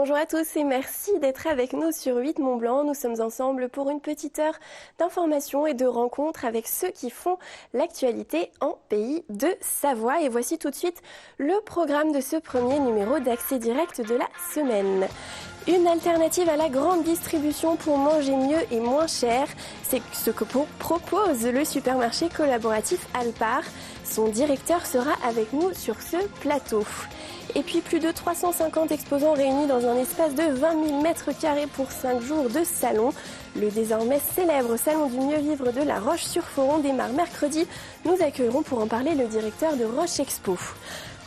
Bonjour à tous et merci d'être avec nous sur 8 Mont Blanc. Nous sommes ensemble pour une petite heure d'information et de rencontres avec ceux qui font l'actualité en pays de Savoie. Et voici tout de suite le programme de ce premier numéro d'Accès Direct de la semaine. Une alternative à la grande distribution pour manger mieux et moins cher, c'est ce que propose le supermarché collaboratif Alpar. Son directeur sera avec nous sur ce plateau. Et puis plus de 350 exposants réunis dans un espace de 20 000 m² pour 5 jours de salon. Le désormais célèbre salon du mieux vivre de La Roche-sur-Foron démarre mercredi. Nous accueillerons pour en parler le directeur de Roche Expo.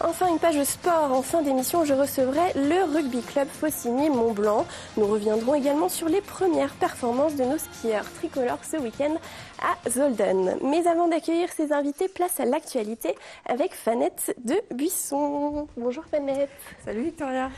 Enfin, une page sport. En fin d'émission, je recevrai le rugby club Faucigny-Mont-Blanc. Nous reviendrons également sur les premières performances de nos skieurs tricolores ce week-end à Zolden. Mais avant d'accueillir ces invités, place à l'actualité avec Fanette de Buisson. Bonjour Fanette. Salut Victoria.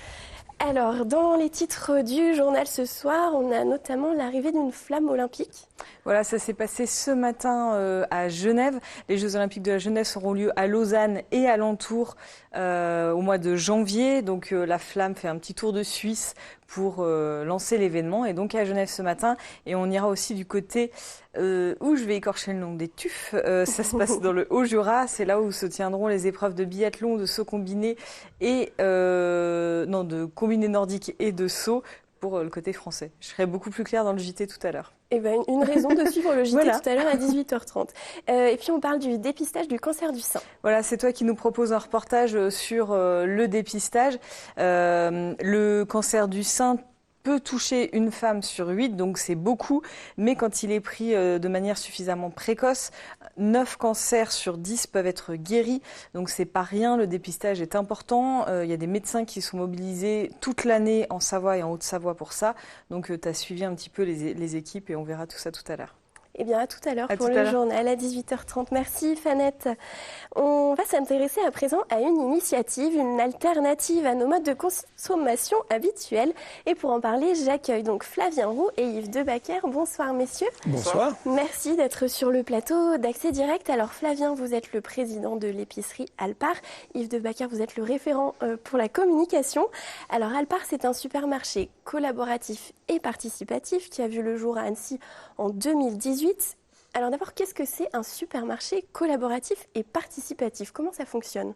Alors, dans les titres du journal ce soir, on a notamment l'arrivée d'une flamme olympique. Voilà, ça s'est passé ce matin à Genève. Les Jeux Olympiques de la Jeunesse auront lieu à Lausanne et alentour au mois de janvier. Donc la flamme fait un petit tour de Suisse pour lancer l'événement. Et donc à Genève ce matin. Et on ira aussi du côté où je vais écorcher le nom des TUF. Ça se passe dans le Haut-Jura. C'est là où se tiendront les épreuves de biathlon, de saut combiné et de combiné nordique et de saut pour le côté français. Je serai beaucoup plus claire dans le JT tout à l'heure. Eh ben, une raison de suivre le JT voilà. Tout à l'heure à 18h30. Et puis on parle du dépistage du cancer du sein. Voilà, c'est toi qui nous proposes un reportage sur le dépistage. Le cancer du sein peut toucher une femme sur 8, donc c'est beaucoup, mais quand il est pris de manière suffisamment précoce, 9 cancers sur 10 peuvent être guéris, donc c'est pas rien, le dépistage est important. Il y a des médecins qui sont mobilisés toute l'année en Savoie et en Haute-Savoie pour ça, donc tu as suivi un petit peu les équipes et on verra tout ça tout à l'heure. Eh bien, à tout à l'heure pour le journal à 18h30. Merci Fanette. On va s'intéresser à présent à une initiative, une alternative à nos modes de consommation habituels. Et pour en parler, j'accueille donc Flavien Roux et Yves Debacker. Bonsoir messieurs. Bonsoir. Merci d'être sur le plateau d'Accès Direct. Alors Flavien, vous êtes le président de l'épicerie Alpar. Yves Debacker, vous êtes le référent pour la communication. Alors Alpar, c'est un supermarché collaboratif et participatif qui a vu le jour à Annecy en 2018. Alors d'abord, qu'est-ce que c'est un supermarché collaboratif et participatif? Comment ça fonctionne?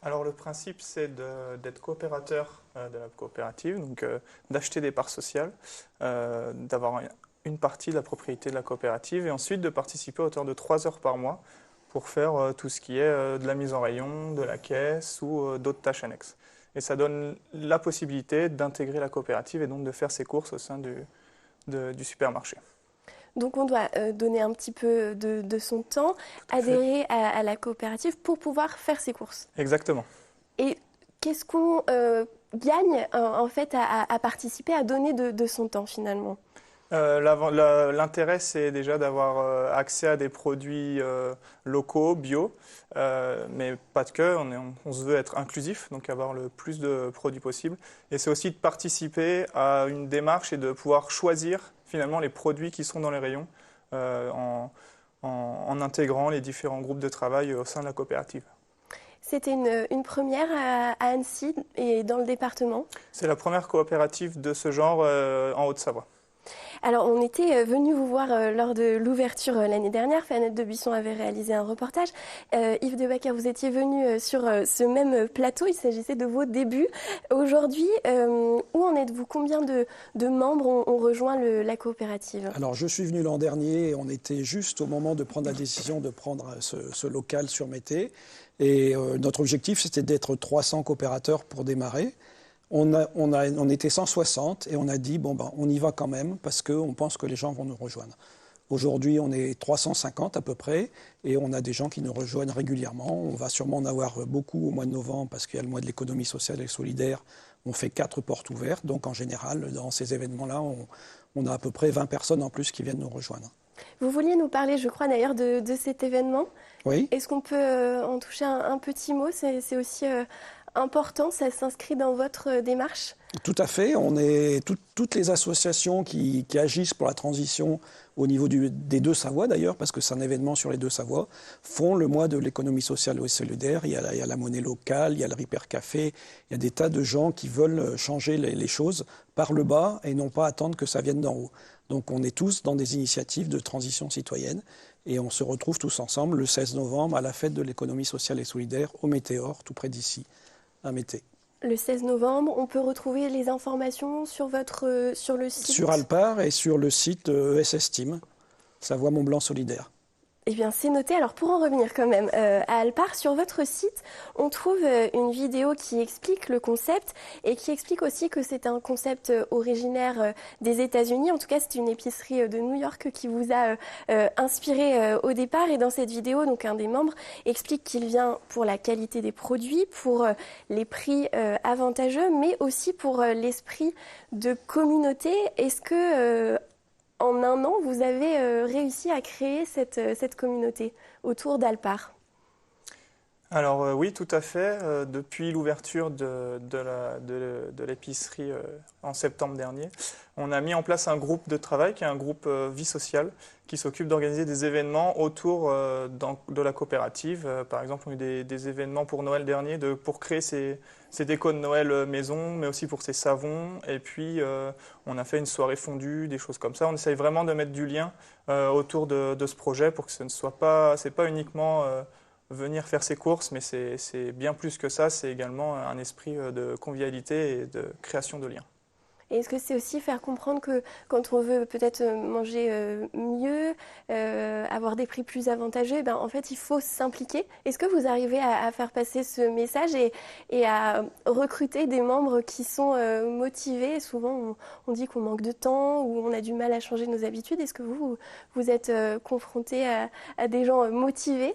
Alors le principe, c'est d'être coopérateur de la coopérative, donc d'acheter des parts sociales, d'avoir une partie de la propriété de la coopérative et ensuite de participer à hauteur de 3 heures par mois pour faire tout ce qui est de la mise en rayon, de la caisse ou d'autres tâches annexes. Et ça donne la possibilité d'intégrer la coopérative et donc de faire ses courses au sein du supermarché. Donc on doit donner un petit peu de son temps, adhérer à la coopérative pour pouvoir faire ses courses. Exactement. Et qu'est-ce qu'on gagne en fait à participer, à donner de son temps finalement? L'intérêt, c'est déjà d'avoir accès à des produits locaux, bio, mais pas de que, on se veut être inclusif, donc avoir le plus de produits possible. Et c'est aussi de participer à une démarche et de pouvoir choisir finalement les produits qui sont dans les rayons en intégrant les différents groupes de travail au sein de la coopérative. C'était une première à Annecy et dans le département? C'est la première coopérative de ce genre en Haute-Savoie. Alors, on était venu vous voir lors de l'ouverture l'année dernière. Fanette de Buisson avait réalisé un reportage. Yves Debacker, vous étiez venu sur ce même plateau. Il s'agissait de vos débuts. Aujourd'hui, où en êtes-vous? Combien de membres ont rejoint la coopérative? Alors, je suis venu l'an dernier. On était juste au moment de prendre la décision de prendre ce local sur Mété. Et notre objectif, c'était d'être 300 coopérateurs pour démarrer. On était 160 et on a dit, on y va quand même parce qu'on pense que les gens vont nous rejoindre. Aujourd'hui, on est 350 à peu près et on a des gens qui nous rejoignent régulièrement. On va sûrement en avoir beaucoup au mois de novembre parce qu'il y a le mois de l'économie sociale et solidaire. On fait 4 portes ouvertes. Donc en général, dans ces événements-là, on a à peu près 20 personnes en plus qui viennent nous rejoindre. Vous vouliez nous parler, je crois d'ailleurs, de cet événement. Oui. Est-ce qu'on peut en toucher un petit mot? C'est aussi important, ça s'inscrit dans votre démarche? Tout à fait. Toutes les associations qui agissent pour la transition au niveau des deux Savoies d'ailleurs, parce que c'est un événement sur les deux Savoies, font le mois de l'économie sociale et solidaire. Il y a la monnaie locale, il y a le Ripper Café, il y a des tas de gens qui veulent changer les choses par le bas et non pas attendre que ça vienne d'en haut. Donc on est tous dans des initiatives de transition citoyenne et on se retrouve tous ensemble le 16 novembre à la fête de l'économie sociale et solidaire au Météor, tout près d'ici, à Mété. Le 16 novembre, on peut retrouver les informations sur le site? Sur Alpar et sur le site ESS Team, Savoie Mont Blanc Solidaire. Eh bien, c'est noté. Alors, pour en revenir quand même à Alpar, sur votre site, on trouve une vidéo qui explique le concept et qui explique aussi que c'est un concept originaire des États-Unis. En tout cas, c'est une épicerie de New York qui vous a inspiré au départ. Et dans cette vidéo, donc un des membres explique qu'il vient pour la qualité des produits, pour les prix avantageux, mais aussi pour l'esprit de communauté. Est-ce que en un an, vous avez réussi à créer cette communauté autour d'Alpar? Alors oui, tout à fait. Depuis l'ouverture de l'épicerie en septembre dernier, on a mis en place un groupe de travail qui est un groupe vie sociale qui s'occupe d'organiser des événements autour de la coopérative. Par exemple, on a eu des événements pour Noël dernier pour créer ces décos de Noël maison, mais aussi pour ces savons. Et puis, on a fait une soirée fondue, des choses comme ça. On essaye vraiment de mettre du lien autour de ce projet pour que ce ne soit pas, c'est pas uniquement venir faire ses courses, mais c'est bien plus que ça. C'est également un esprit de convivialité et de création de liens. Et est-ce que c'est aussi faire comprendre que quand on veut peut-être manger mieux, avoir des prix plus avantageux, ben, en fait, il faut s'impliquer? Est-ce que vous arrivez à faire passer ce message et à recruter des membres qui sont motivés? Souvent, on dit qu'on manque de temps ou on a du mal à changer nos habitudes. Est-ce que vous êtes confronté à des gens motivés?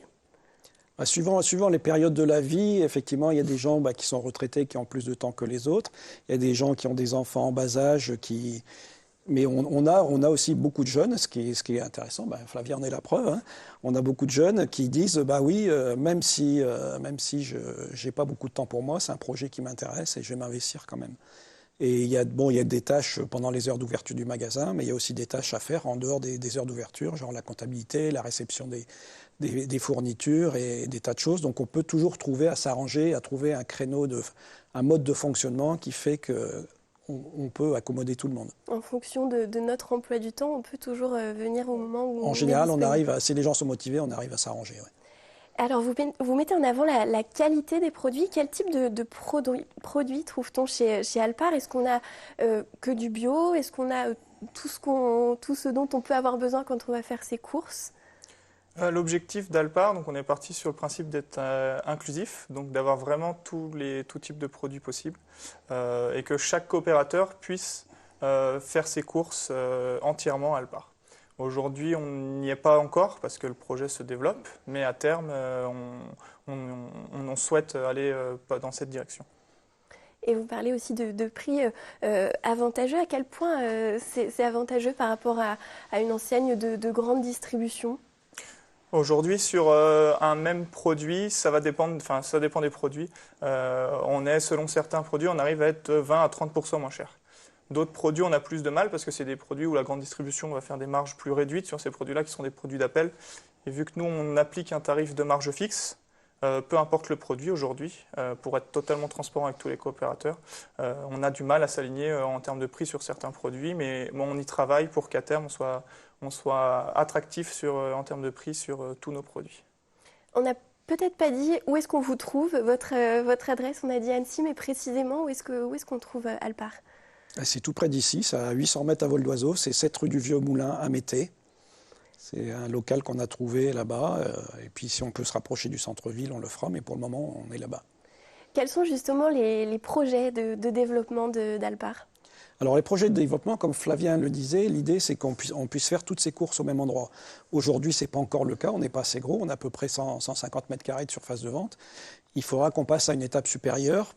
Suivant les périodes de la vie, effectivement, il y a des gens qui sont retraités qui ont plus de temps que les autres. Il y a des gens qui ont des enfants en bas âge mais on a aussi beaucoup de jeunes, ce qui est intéressant. Flavien en est la preuve. Hein. On a beaucoup de jeunes qui disent oui, même si je n'ai pas beaucoup de temps pour moi, c'est un projet qui m'intéresse et je vais m'investir quand même. Et il y a des tâches pendant les heures d'ouverture du magasin, mais il y a aussi des tâches à faire en dehors des heures d'ouverture, genre la comptabilité, la réception des fournitures et des tas de choses. Donc on peut toujours trouver à s'arranger, à trouver un créneau, un mode de fonctionnement qui fait qu'on peut accommoder tout le monde. En fonction de notre emploi du temps, on peut toujours venir au moment où... En général, si les gens sont motivés, on arrive à s'arranger. Ouais. Alors, vous mettez en avant la qualité des produits. Quel type de produits trouve-t-on chez Alpar? Est-ce qu'on a que du bio? Est-ce qu'on a tout ce dont on peut avoir besoin quand on va faire ses courses? L'objectif d'Alpar, donc on est parti sur le principe d'être inclusif, donc d'avoir vraiment tout type de produits possibles et que chaque coopérateur puisse faire ses courses entièrement à Alpar. Aujourd'hui, on n'y est pas encore parce que le projet se développe, mais à terme, on souhaite aller dans cette direction. Et vous parlez aussi de prix avantageux. À quel point c'est avantageux par rapport à une enseigne de grande distribution? Aujourd'hui, sur un même produit, ça dépend des produits. Selon certains produits, on arrive à être 20 à 30% moins cher. D'autres produits, on a plus de mal parce que c'est des produits où la grande distribution va faire des marges plus réduites sur ces produits-là qui sont des produits d'appel. Et vu que nous, on applique un tarif de marge fixe, peu importe le produit aujourd'hui, pour être totalement transparent avec tous les coopérateurs, on a du mal à s'aligner en termes de prix sur certains produits, mais on y travaille pour qu'à terme, on soit attractif en termes de prix sur tous nos produits. On n'a peut-être pas dit où est-ce qu'on vous trouve, votre adresse. On a dit Annecy, mais précisément, où est-ce qu'on trouve Alpar? C'est tout près d'ici, c'est à 800 mètres à vol d'oiseau, c'est 7 rue du Vieux Moulin à Mété. C'est un local qu'on a trouvé là-bas, et puis si on peut se rapprocher du centre-ville, on le fera, mais pour le moment, on est là-bas. Quels sont justement les projets de développement d'Alpar? Alors les projets de développement, comme Flavien le disait, l'idée c'est qu'on puisse faire toutes ces courses au même endroit. Aujourd'hui, ce n'est pas encore le cas, on n'est pas assez gros, on a à peu près 150 mètres carrés de surface de vente. Il faudra qu'on passe à une étape supérieure.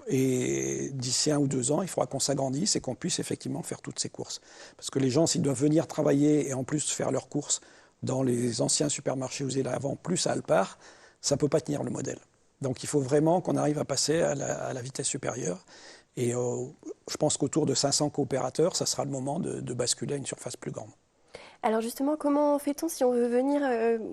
Et d'ici 1 ou 2 ans, il faudra qu'on s'agrandisse et qu'on puisse effectivement faire toutes ces courses. Parce que les gens, s'ils doivent venir travailler et en plus faire leurs courses dans les anciens supermarchés où ils étaient avant, plus à Alpar, ça ne peut pas tenir le modèle. Donc il faut vraiment qu'on arrive à passer à la vitesse supérieure. Et je pense qu'autour de 500 coopérateurs, ça sera le moment de basculer à une surface plus grande. Alors justement, comment fait-on si on veut venir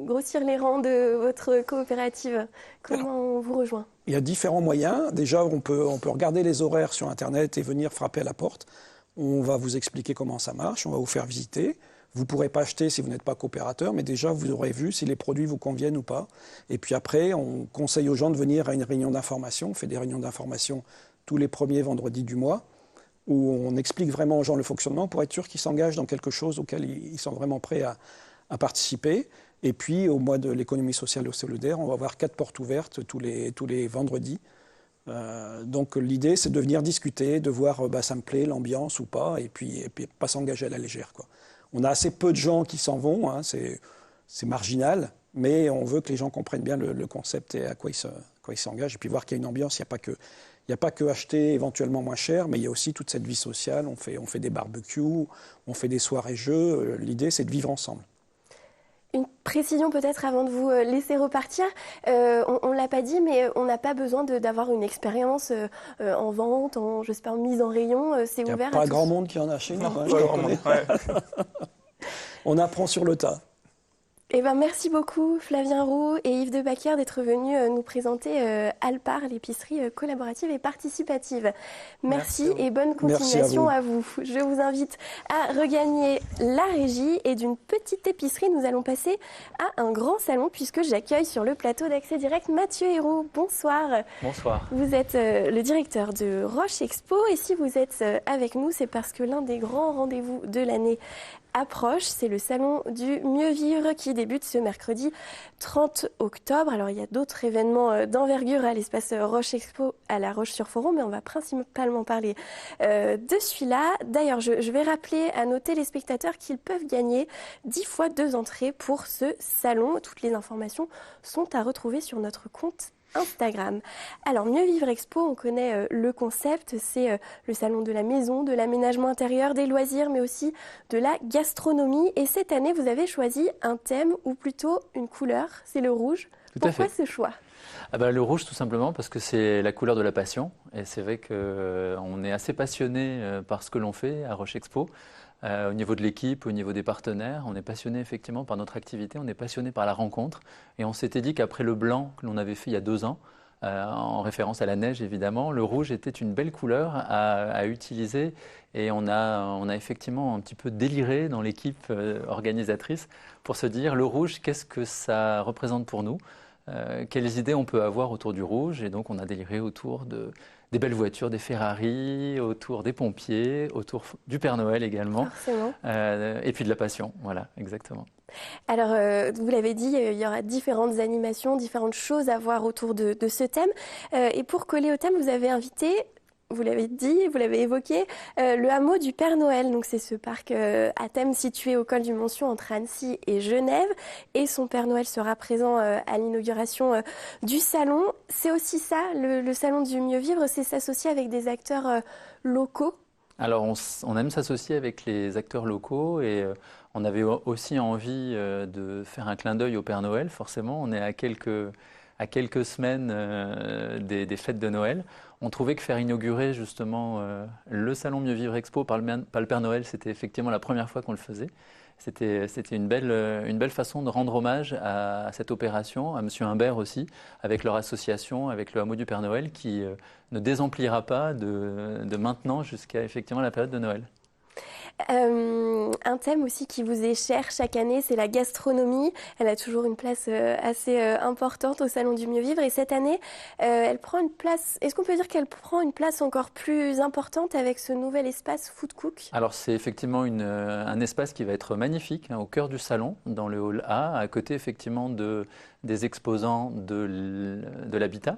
grossir les rangs de votre coopérative? Comment on vous rejoint? Il y a différents moyens. Déjà, on peut regarder les horaires sur Internet et venir frapper à la porte. On va vous expliquer comment ça marche, on va vous faire visiter. Vous ne pourrez pas acheter si vous n'êtes pas coopérateur, mais déjà, vous aurez vu si les produits vous conviennent ou pas. Et puis après, on conseille aux gens de venir à une réunion d'information. On fait des réunions d'information tous les premiers vendredis du mois, où on explique vraiment aux gens le fonctionnement pour être sûr qu'ils s'engagent dans quelque chose auquel ils sont vraiment prêts à participer. Et puis, au mois de l'économie sociale et solidaire, on va avoir 4 portes ouvertes tous les vendredis. Donc l'idée, c'est de venir discuter, de voir ça me plaît, l'ambiance ou pas, et puis pas s'engager à la légère, quoi. On a assez peu de gens qui s'en vont, hein, c'est marginal, mais on veut que les gens comprennent bien le concept et à quoi ils s'engagent, et puis voir qu'il y a une ambiance. Il n'y a pas que acheter éventuellement moins cher, mais il y a aussi toute cette vie sociale. On fait des barbecues, on fait des soirées-jeux. L'idée, c'est de vivre ensemble. Une précision peut-être avant de vous laisser repartir. On ne l'a pas dit, mais on n'a pas besoin d'avoir une expérience en vente, en mise en rayon. C'est ouvert à tous. Il n'y a pas grand monde qui en a chez nous. Non, pas grand monde. Ouais. On apprend sur le tas. Eh ben, merci beaucoup Flavien Roux et Yves Debacker d'être venus nous présenter Alpar, l'épicerie collaborative et participative. Merci et bonne continuation à vous. Je vous invite à regagner la régie et d'une petite épicerie, nous allons passer à un grand salon puisque j'accueille sur le plateau d'Accès Direct Mathieu Héroux. Bonsoir. Bonsoir. Vous êtes le directeur de Roche Expo et si vous êtes avec nous, c'est parce que l'un des grands rendez-vous de l'année approche, c'est le salon du mieux vivre qui débute ce mercredi 30 octobre. Alors il y a d'autres événements d'envergure à l'espace Roche Expo à La Roche-sur-Foron, mais on va principalement parler de celui-là. D'ailleurs, je vais rappeler à nos téléspectateurs qu'ils peuvent gagner 10 fois 2 entrées pour ce salon. Toutes les informations sont à retrouver sur notre compte Instagram. Alors, Mieux Vivre Expo, on connaît le concept, c'est le salon de la maison, de l'aménagement intérieur, des loisirs, mais aussi de la gastronomie. Et cette année, vous avez choisi un thème ou plutôt une couleur, c'est le rouge. Pourquoi ce choix ? Le rouge, tout simplement, parce que c'est la couleur de la passion. Et c'est vrai qu'on est assez passionné par ce que l'on fait à Roche Expo. Au niveau de l'équipe, au niveau des partenaires, on est passionné effectivement par notre activité, on est passionné par la rencontre. Et on s'était dit qu'après le blanc que l'on avait fait il y a 2 ans, en référence à la neige évidemment, le rouge était une belle couleur à utiliser. Et on a effectivement un petit peu déliré dans l'équipe organisatrice pour se dire le rouge, qu'est-ce que ça représente pour nous ? Quelles idées on peut avoir autour du rouge? Et donc on a déliré autour des belles voitures, des Ferrari, autour des pompiers, autour du Père Noël également. Forcément. Et puis de la passion, voilà, exactement. Alors, vous l'avez dit, il y aura différentes animations, différentes choses à voir autour de ce thème. Et pour coller au thème, vous avez invité, vous l'avez dit, vous l'avez évoqué, le hameau du Père Noël. Donc, c'est ce parc à thème situé au col du Montsiou entre Annecy et Genève. Et son Père Noël sera présent à l'inauguration du salon. C'est aussi ça, le salon du mieux vivre, c'est s'associer avec des acteurs locaux. Alors, on aime s'associer avec les acteurs locaux et on avait aussi envie de faire un clin d'œil au Père Noël. Forcément, on est à quelques semaines des fêtes de Noël. On trouvait que faire inaugurer justement le salon Mieux Vivre Expo par le Père Noël, c'était effectivement la première fois qu'on le faisait. C'était une belle façon de rendre hommage à cette opération, à M. Humbert aussi, avec leur association, avec le hameau du Père Noël, qui ne désemplira pas de maintenant jusqu'à effectivement la période de Noël. Un thème aussi qui vous est cher chaque année, c'est la gastronomie. Elle a toujours une place assez importante au Salon du Mieux Vivre. Et cette année, elle prend une place. Est-ce qu'on peut dire qu'elle prend une place encore plus importante avec ce nouvel espace Food Cook ? Alors c'est effectivement un espace qui va être magnifique au cœur du salon, dans le hall A, à côté effectivement des exposants de l'habitat.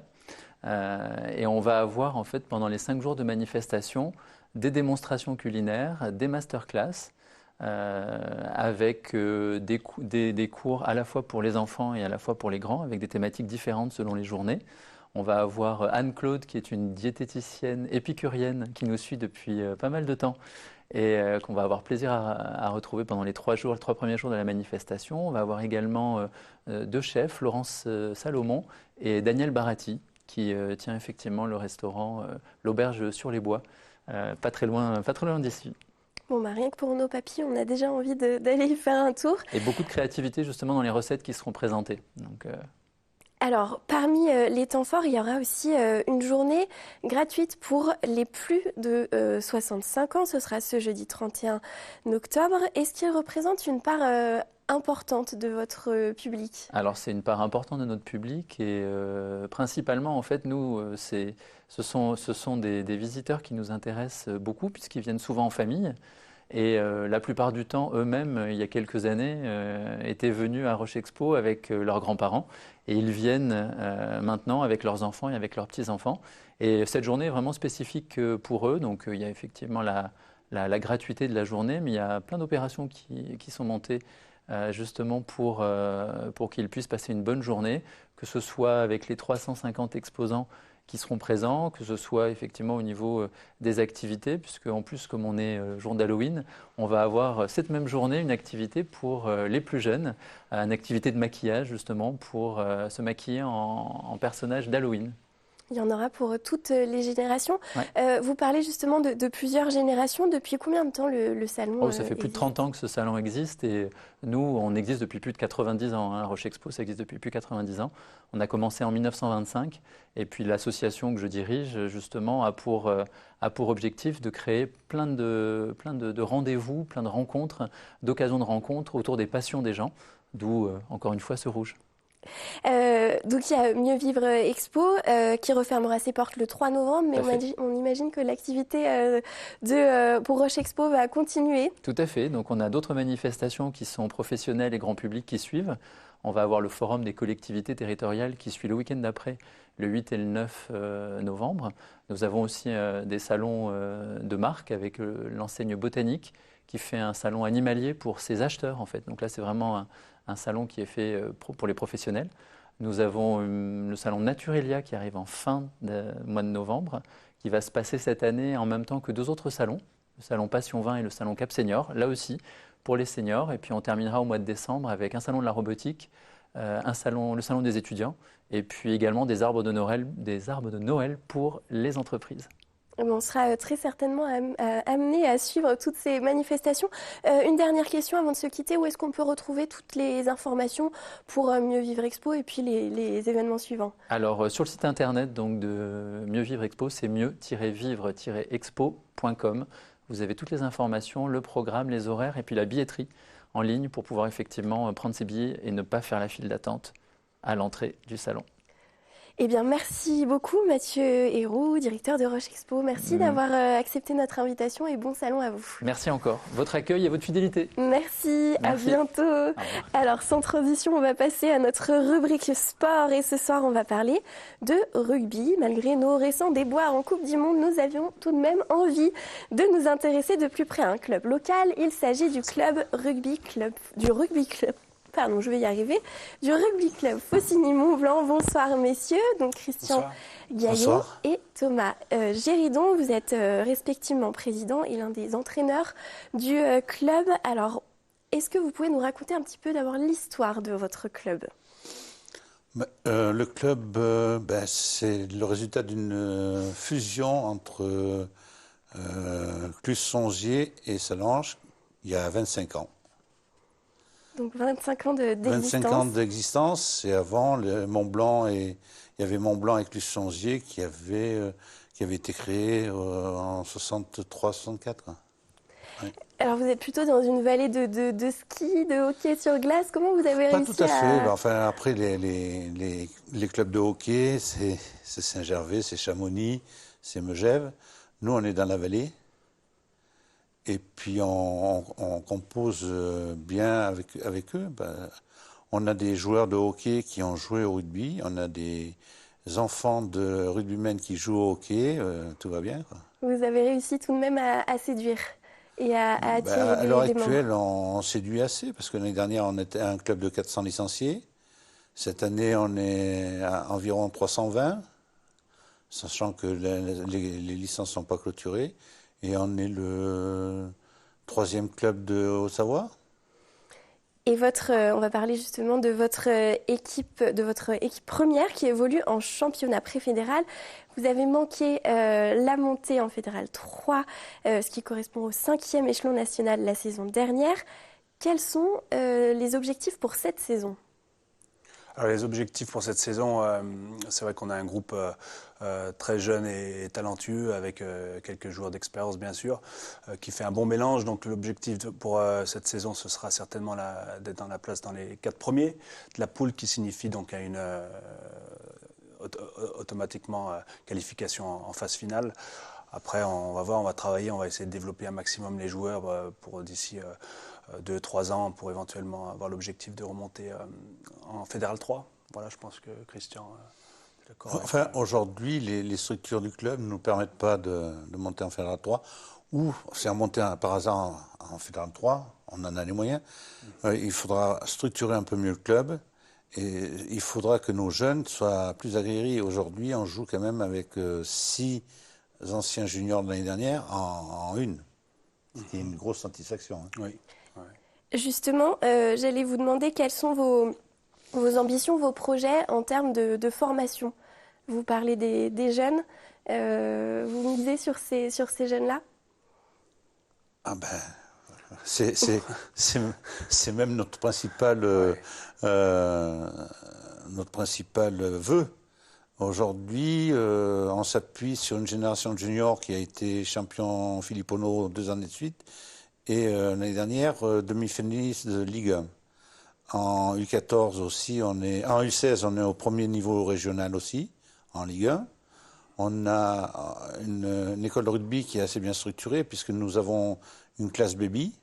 Et on va avoir en fait pendant les 5 jours de manifestation des démonstrations culinaires, des masterclass, avec des cours à la fois pour les enfants et à la fois pour les grands, avec des thématiques différentes selon les journées. On va avoir Anne-Claude, qui est une diététicienne épicurienne qui nous suit depuis pas mal de temps et qu'on va avoir plaisir à retrouver pendant les 3 premiers jours de la manifestation. On va avoir également 2 chefs, Laurence Salomon et Daniel Baratti, qui tient effectivement le restaurant L'Auberge sur les Bois, pas très loin d'ici. Bon, bah, rien que pour nos papilles, on a déjà envie d'aller y faire un tour. Et beaucoup de créativité justement dans les recettes qui seront présentées. Donc, Alors, parmi les temps forts, il y aura aussi une journée gratuite pour les plus de 65 ans. Ce sera ce jeudi 31 octobre. Est-ce qu'il représente une part importante de votre public? Alors c'est une part importante de notre public et principalement en fait nous ce sont des visiteurs qui nous intéressent beaucoup puisqu'ils viennent souvent en famille et la plupart du temps eux-mêmes il y a quelques années étaient venus à Roche Expo avec leurs grands-parents et ils viennent maintenant avec leurs enfants et avec leurs petits-enfants et cette journée est vraiment spécifique pour eux donc il y a effectivement la gratuité de la journée mais il y a plein d'opérations qui sont montées justement pour qu'ils puissent passer une bonne journée, que ce soit avec les 350 exposants qui seront présents, que ce soit effectivement au niveau des activités, puisque en plus, comme on est jour d'Halloween, on va avoir cette même journée une activité pour les plus jeunes, une activité de maquillage justement pour se maquiller en personnage d'Halloween. Il y en aura pour toutes les générations. Ouais. Vous parlez justement de plusieurs générations. Depuis combien de temps le salon ça fait plus de 30 ans que ce salon existe et nous, on existe depuis plus de 90 ans. Roche Expo, ça existe depuis plus de 90 ans. On a commencé en 1925 et puis l'association que je dirige, justement, a pour objectif de créer plein de rendez-vous, plein de rencontres, d'occasions de rencontres autour des passions des gens, d'où, encore une fois, ce rouge. Donc il y a Mieux Vivre Expo qui refermera ses portes le 3 novembre, mais on imagine que l'activité pour Roche Expo va continuer. Tout à fait, donc on a d'autres manifestations qui sont professionnelles et grand public qui suivent. On va avoir le forum des collectivités territoriales qui suit le week-end d'après, le 8 et le 9 novembre. Nous avons aussi des salons de marque avec l'enseigne botanique qui fait un salon animalier pour ses acheteurs en fait. Donc là c'est vraiment un salon qui est fait pour les professionnels. Nous avons le salon Naturelia qui arrive en fin de mois de novembre, qui va se passer cette année en même temps que 2 autres salons, le salon Passion Vin et le salon Cap Senior, là aussi pour les seniors. Et puis on terminera au mois de décembre avec un salon de la robotique, le salon des étudiants, et puis également des arbres de Noël pour les entreprises. On sera très certainement amené à suivre toutes ces manifestations. Une dernière question avant de se quitter. Où est-ce qu'on peut retrouver toutes les informations pour Mieux Vivre Expo et puis les événements suivants? Alors, sur le site internet donc, de Mieux Vivre Expo, c'est mieux-vivre-expo.com. Vous avez toutes les informations, le programme, les horaires et puis la billetterie en ligne pour pouvoir effectivement prendre ses billets et ne pas faire la file d'attente à l'entrée du salon. Eh bien, merci beaucoup Mathieu Héroux, directeur de Roche Expo. Merci d'avoir accepté notre invitation et bon salon à vous. Merci encore. Votre accueil et votre fidélité. Merci. À bientôt. Alors, sans transition, on va passer à notre rubrique sport et ce soir, on va parler de rugby. Malgré nos récents déboires en Coupe du Monde, nous avions tout de même envie de nous intéresser de plus près à un club local. Il s'agit du rugby club. Pardon, je vais y arriver, du Rugby Club Faucigny-Mont-Blanc. Bonsoir messieurs, donc Christian Gaillot et Thomas Géridon. Vous êtes respectivement président et l'un des entraîneurs du club. Alors, est-ce que vous pouvez nous raconter un petit peu d'abord l'histoire de votre club? Le club, c'est le résultat d'une fusion entre Cluse-Songier et Salange il y a 25 ans. Donc 25 ans d'existence. 25 ans d'existence, et avant, il y avait Mont-Blanc et Cluse-Songier qui avaient été créés en 63-64. Ouais. Alors vous êtes plutôt dans une vallée de ski, de hockey sur glace. Comment vous avez réussi à... Pas tout à fait. Enfin, après, les clubs de hockey, c'est Saint-Gervais, c'est Chamonix, c'est Megève. Nous, on est dans la vallée. Et puis on compose bien avec eux. On a des joueurs de hockey qui ont joué au rugby, on a des enfants de rugbymen qui jouent au hockey, tout va bien, quoi. Vous avez réussi tout de même à séduire et à attirer des membres. À l'heure actuelle, on séduit assez, parce que l'année dernière, on était un club de 400 licenciés. Cette année, on est à environ 320. sachant que les licences ne sont pas clôturées. Et on est le 3e club de Haute-Savoie. Et on va parler justement de votre équipe première qui évolue en championnat préfédéral. Vous avez manqué la montée en Fédéral 3, ce qui correspond au 5e échelon national la saison dernière. Quels sont les objectifs pour cette saison ? Alors les objectifs pour cette saison, c'est vrai qu'on a un groupe très jeune et talentueux avec quelques joueurs d'expérience bien sûr, qui fait un bon mélange. Donc l'objectif pour cette saison, ce sera certainement d'être dans la place dans les 4 premiers de la poule, qui signifie donc automatiquement qualification en phase finale. Après, on va voir, on va travailler, on va essayer de développer un maximum les joueurs pour d'ici 2-3 ans pour éventuellement avoir l'objectif de remonter en Fédéral 3. Voilà, je pense que Christian est d'accord. Enfin, aujourd'hui, les structures du club ne nous permettent pas de monter en Fédéral 3. Ou si on montait par hasard en Fédéral 3, on en a les moyens. Il faudra structurer un peu mieux le club. Et il faudra que nos jeunes soient plus aguerris. Aujourd'hui, on joue quand même avec 6 anciens juniors de l'année dernière en une. C'est une grosse satisfaction. Hein. Oui. Justement, j'allais vous demander quelles sont vos ambitions, vos projets en termes de formation. Vous parlez des jeunes, vous misez sur ces jeunes-là ? Ah ben, c'est même notre principal vœu. Aujourd'hui, on s'appuie sur une génération de juniors qui a été champion Filippono 2 années de suite. Et l'année dernière, demi-finaliste de Ligue 1. En U14 aussi, en U16, on est au premier niveau régional aussi, en Ligue 1. On a une école de rugby qui est assez bien structurée, puisque nous avons une classe baby,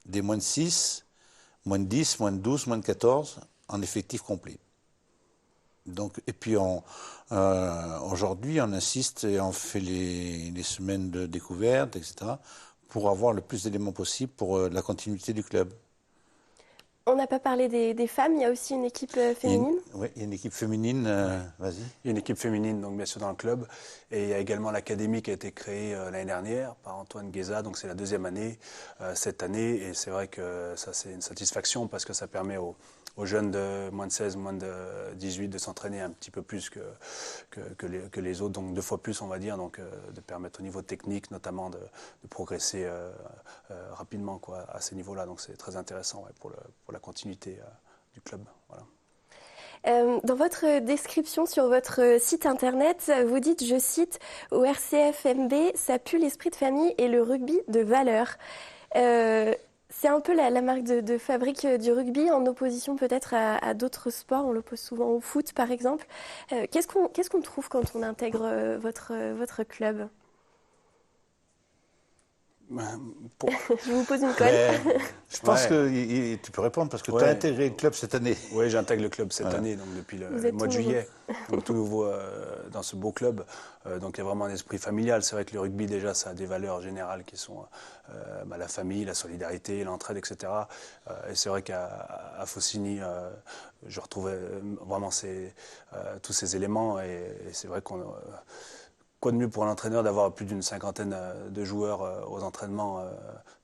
des moins de 6, moins de 10, moins de 12, moins de 14, en effectif complet. Donc, et puis aujourd'hui, on insiste et on fait les semaines de découverte, etc., pour avoir le plus d'éléments possible pour la continuité du club. On n'a pas parlé des femmes, il y a aussi une équipe féminine. Oui, il y a une équipe féminine, vas-y. Il y a une équipe féminine, donc bien sûr dans le club. Et il y a également l'académie qui a été créée l'année dernière par Antoine Guéza, donc c'est la 2e année cette année. Et c'est vrai que ça c'est une satisfaction parce que ça permet aux jeunes de moins de 16, moins de 18 de s'entraîner un petit peu plus que les autres, donc 2 fois plus on va dire, donc de permettre au niveau technique notamment de progresser rapidement à ces niveaux-là. Donc c'est très intéressant pour la continuité du club. Voilà. Dans votre description sur votre site internet, vous dites, je cite, « Au RCFMB, ça pue l'esprit de famille et le rugby de valeur ». C'est un peu la marque de fabrique du rugby, en opposition peut-être à d'autres sports. On l'oppose souvent au foot, par exemple. Qu'est-ce qu'on trouve quand on intègre votre club ? Je vous pose une colle. Je pense que tu peux répondre parce que tu as intégré le club cette année. Oui, j'intègre le club cette année, donc depuis le mois de juillet. Donc tout nouveau dans ce beau club. Donc il y a vraiment un esprit familial. C'est vrai que le rugby déjà, ça a des valeurs générales qui sont la famille, la solidarité, l'entraide, etc. Et c'est vrai qu'à Faucigny, je retrouvais vraiment tous ces éléments. Et c'est vrai qu'on... Quoi de mieux pour un entraîneur d'avoir plus d'une 50aine de joueurs aux entraînements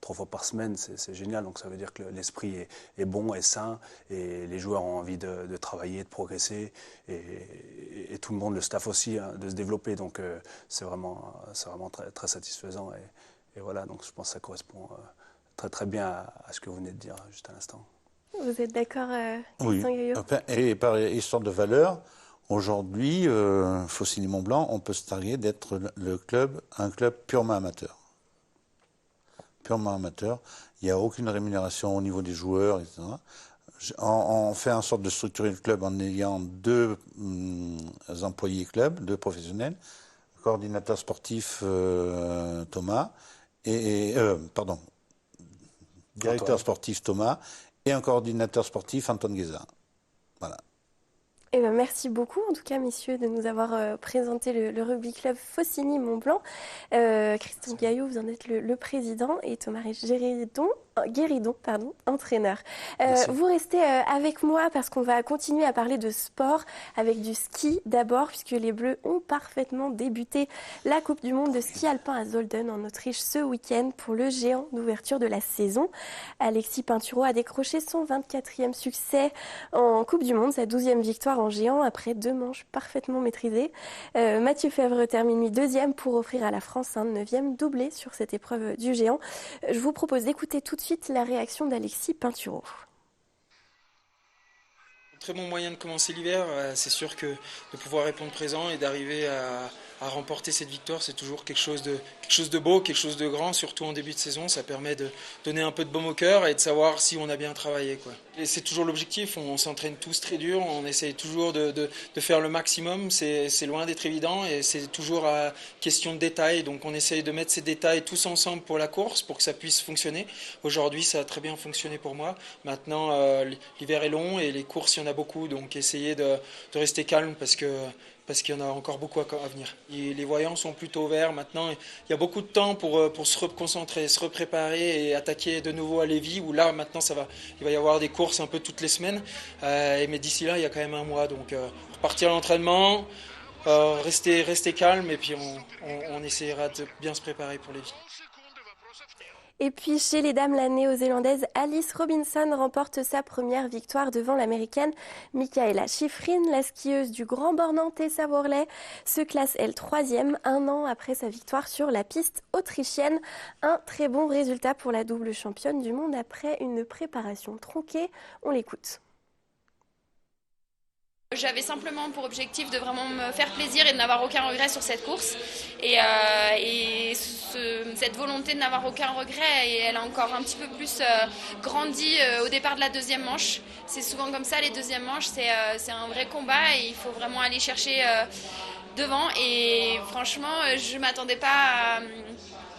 3 fois par semaine, c'est génial. Donc ça veut dire que l'esprit est bon, est sain, et les joueurs ont envie de travailler, de progresser, et tout le monde, le staff aussi, de se développer. Donc c'est vraiment très, très satisfaisant. Et voilà, donc je pense que ça correspond très très bien à ce que vous venez de dire juste à l'instant. Vous êtes d'accord, Oui. Et par histoire de valeur, aujourd'hui, Faucigny-Mont-Blanc, on peut se targuer d'être un club purement amateur. Purement amateur. Il n'y a aucune rémunération au niveau des joueurs, etc. On fait en sorte de structurer le club en ayant 2 employés club, 2 professionnels, coordinateur sportif Thomas, directeur sportif Thomas, et un coordinateur sportif Antoine Guéza. Voilà. Eh ben, merci beaucoup, en tout cas, messieurs, de nous avoir présenté le rugby club Faucigny-Mont-Blanc. Christian Gaillot, vous en êtes le président, et Thomas Gérédon, Guéridon, entraîneur. Vous restez avec moi parce qu'on va continuer à parler de sport avec du ski d'abord, puisque les Bleus ont parfaitement débuté la Coupe du Monde de ski alpin à Zolden en Autriche ce week-end pour le géant d'ouverture de la saison. Alexis Pinturault a décroché son 24e succès en Coupe du Monde, sa 12e victoire en géant après 2 manches parfaitement maîtrisées. Mathieu Fèvre termine lui 2e pour offrir à la France un 9e doublé sur cette épreuve du géant. Je vous propose d'écouter tout de suite la réaction d'Alexis Pinturault. Très bon moyen de commencer l'hiver, c'est sûr que de pouvoir répondre présent et d'arriver à remporter cette victoire, c'est toujours quelque chose de beau, quelque chose de grand, surtout en début de saison. Ça permet de donner un peu de baume au cœur et de savoir si on a bien travaillé, quoi. Et c'est toujours l'objectif, on s'entraîne tous très dur, on essaye toujours de faire le maximum, c'est loin d'être évident et c'est toujours question de détails, donc on essaye de mettre ces détails tous ensemble pour la course, pour que ça puisse fonctionner. Aujourd'hui ça a très bien fonctionné pour moi, maintenant l'hiver est long et les courses il y en a beaucoup, donc essayez de rester calme parce qu'il y en a encore beaucoup à venir. Et les voyants sont plutôt verts. Maintenant, il y a beaucoup de temps pour se reconcentrer, se repréparer et attaquer de nouveau à Lévis, où là, maintenant, il va y avoir des courses un peu toutes les semaines. Mais d'ici là, il y a quand même un mois. Donc, repartir à l'entraînement, rester calme, et puis on essaiera de bien se préparer pour Lévis. Et puis chez les dames, la néo-zélandaise Alice Robinson remporte sa première victoire devant l'américaine Michaela Schifrin. La skieuse du Grand Bornand Tessa Worley se classe elle 3e, 1 an après sa victoire sur la piste autrichienne. Un très bon résultat pour la double championne du monde après une préparation tronquée. On l'écoute. J'avais simplement pour objectif de vraiment me faire plaisir et de n'avoir aucun regret sur cette course. Et cette volonté de n'avoir aucun regret, et elle a encore un petit peu plus grandi au départ de la deuxième manche. C'est souvent comme ça, les deuxièmes manches, c'est un vrai combat et il faut vraiment aller chercher devant. Et franchement, je ne m'attendais pas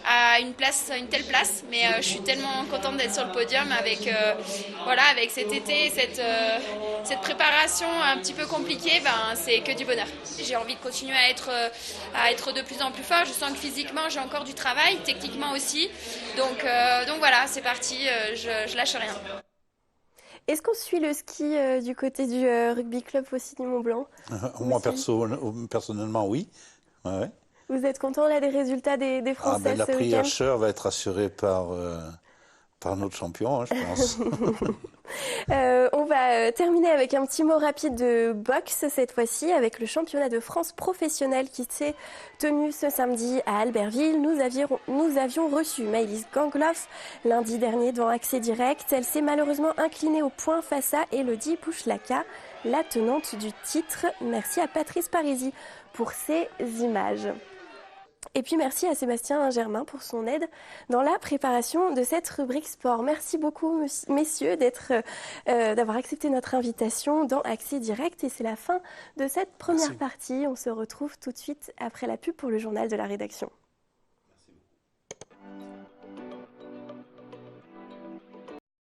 à une telle place, mais je suis tellement contente d'être sur le podium avec cet été, cette préparation un petit peu compliquée, c'est que du bonheur. J'ai envie de continuer à être de plus en plus fort. Je sens que physiquement j'ai encore du travail, techniquement aussi, donc voilà, c'est parti, je lâche rien. Est-ce qu'on suit le ski du côté du rugby club Faucigny-Mont-Blanc? Moi personnellement oui. Ouais. Vous êtes content là des résultats des Français la ce week-end? prix Asher va être assurée par notre champion, je pense. On va terminer avec un petit mot rapide de boxe cette fois-ci, avec le championnat de France professionnel qui s'est tenu ce samedi à Albertville. Nous avions reçu Maëlys Gangloff lundi dernier dans Accès Direct. Elle s'est malheureusement inclinée au point face à Elodie Pouchlaka, la tenante du titre. Merci à Patrice Parisi pour ces images. Et puis merci à Sébastien Germain pour son aide dans la préparation de cette rubrique sport. Merci beaucoup messieurs d'avoir accepté notre invitation dans Accès Direct. Et c'est la fin de cette première partie. On se retrouve tout de suite après la pub pour le journal de la rédaction.